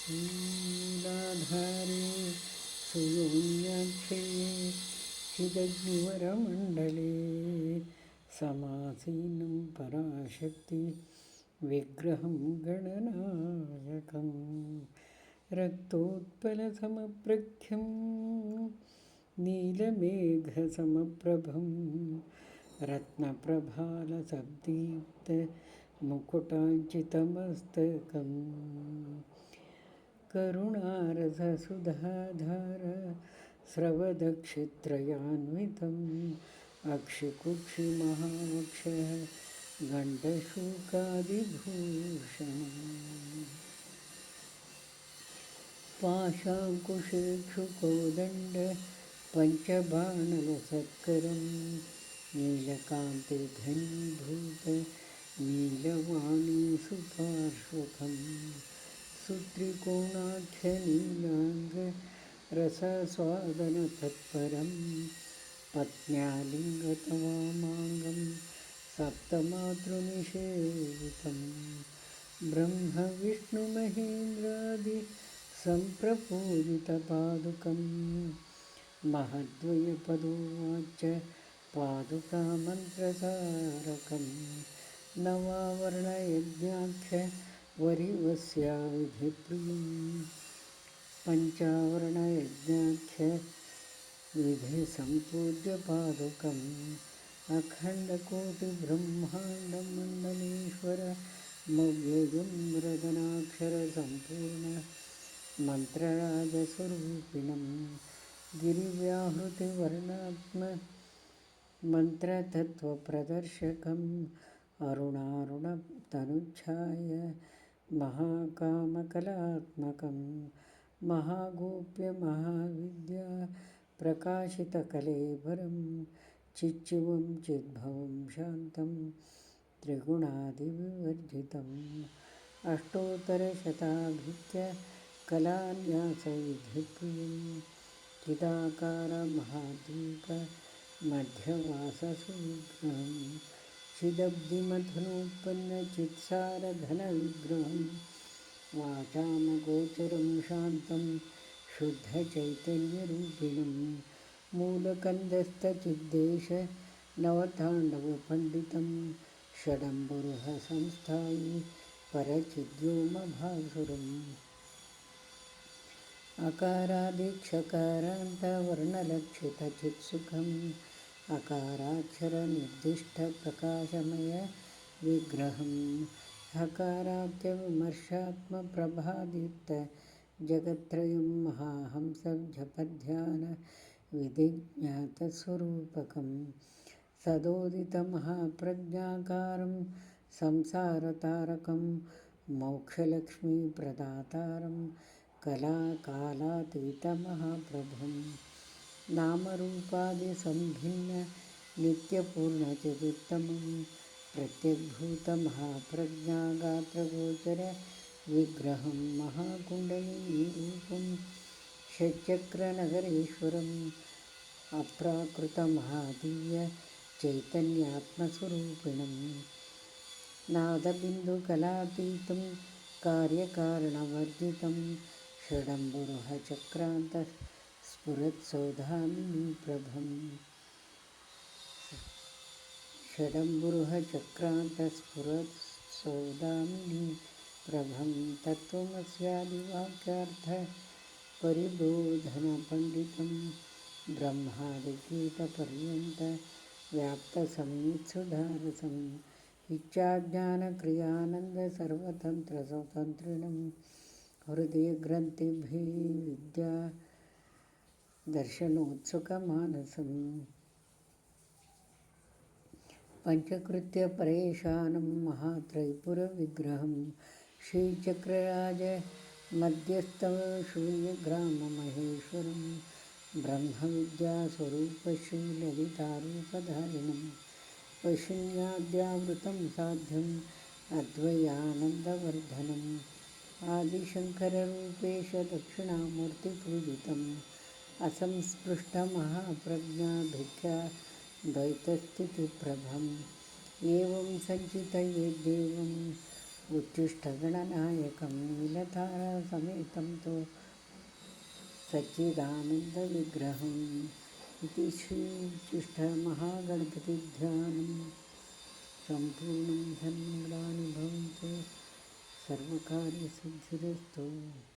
मूलाधारे सुयोन्याक्षे चिदग्निवरमण्डले समासीनं पराशक्ति विग्रहं गणनायकं रक्तोत्पलसमप्रख्यं नीलमेघसमप्रभं रत्नप्रभालसद्दीप्तमुकुटाञ्चितमस्तकम् करुणारससुधाधार स्रवदक्षित्रयान्वितम् अक्षिकुक्षिमहावक्षः गण्डशूकादिभूषणम् पाशाङ्कुशेक्षुकोदण्ड पञ्चबाणलसत्करं नीलकान्ते घनीभूत नीलवाणीसुपार्श्वकम् सुत्रिकोणाख्यनीलाङ्गरसस्वादनतत्परं पत्न्यालिङ्गतवामाङ्गं सप्तमातृनिषेवितं ब्रह्मविष्णुमहेन्द्रादि सम्प्रपूजितपादुकं महद्वयपदोवाच पादुकामन्त्रसारकं नवावर्णयज्ञाख्य वरिवस्याविधिप्रियं पञ्चावर्णयज्ञाख्य विधिसम्पूज्यपादुकम् अखण्डकोटिब्रह्माण्डमण्डलेश्वरमव्ययं मृदनाक्षरसम्पूर्ण मन्त्रराजस्वरूपिणं गिरिव्याहृतिवर्णात्ममन्त्रतत्त्वप्रदर्शकम् अरुणारुणतनुच्छाय महाकामकलात्मकं महागोप्यमहाविद्या प्रकाशितकलेवरं चिच्चिवं चिद्भवं शान्तं त्रिगुणादिविवर्जितम् अष्टोत्तरशताधिक्य कलान्यासविधिप्रियं चिदाकारमहाद्वीपमध्यवाससुविग्रहं चिदब्धिमथनोत्पन्नचित्सारघनविग्रहं वाचामगोचरं शान्तं शुद्धचैतन्यरूपिणं मूलकन्धस्थचिद्देश नवताण्डवपण्डितं षडम्बुरुहसंस्थायि परचिद्व्योमभासुरम् अकारादिक्षकारान्तवर्णलक्षितचित्सुखम् अकाराक्षरनिर्दिष्टप्रकाशमय विग्रहम् हकाराख्यविमर्शात्मप्रभादीप्त जगत्त्रयं महाहंसजपध्यान विधिज्ञातस्वरूपकं सदोदितमहाप्रज्ञाकारं संसारतारकं मोक्षलक्ष्मीप्रदातारं कलाकालातीतमहाप्रभुं नामरूपादिसम्भिन्न नित्यपूर्णचिदुत्तमं प्रत्यग्भूतमहाप्रज्ञागात्रगोचर विग्रहं महाकुण्डलिनीरूपं षट्चक्रनगरेश्वरम् अप्राकृतमहादिव्य चैतन्यात्मस्वरूपिणं नादबिन्दुकलातीतं कार्यकारणवर्जितं षडम्बुरुहचक्रान्तस्फुरत्सौधामिनीप्रभं षडम्बुरुहचक्रान्तस्फुरत्सौधामिनीप्रभं तत्त्वमस्यादिवाक्यार्थपरिबोधनपण्डितं ब्रह्मादिगीतपर्यन्तव्याप्तसंवित्सुधारसं इच्छाज्ञानक्रियानन्दसर्वतन्त्रस्वतन्त्रिणं हृदयग्रन्थिभिः विद्यादर्शनोत्सुकमानसं पञ्चकृत्यपरेशानं महात्रयीपुरविग्रहं श्रीचक्रराजमध्यस्थशून्यग्राममहेश्वरं ब्रह्मविद्यास्वरूपश्रीललितारूपधारिणं वैष्ण्याद्यावृतं साध्यम् अद्वयानन्दवर्धनम् आदिशङ्कररूपेश दक्षिणामूर्तिपूजितम् असंस्पृष्टमहाप्रज्ञाभिख्या द्वैतस्थितिप्रभम् एवं सञ्चितयेद्देवं उच्छिष्टगणनायकं नीलधारासमेतं तु सच्चिदानन्दविग्रहम् इति श्रीउच्छिष्टमहागणपतिध्यानं सम्पूर्णं धन्यवादानि भवन्तु सर्वकार्यसिद्धिरस्तु।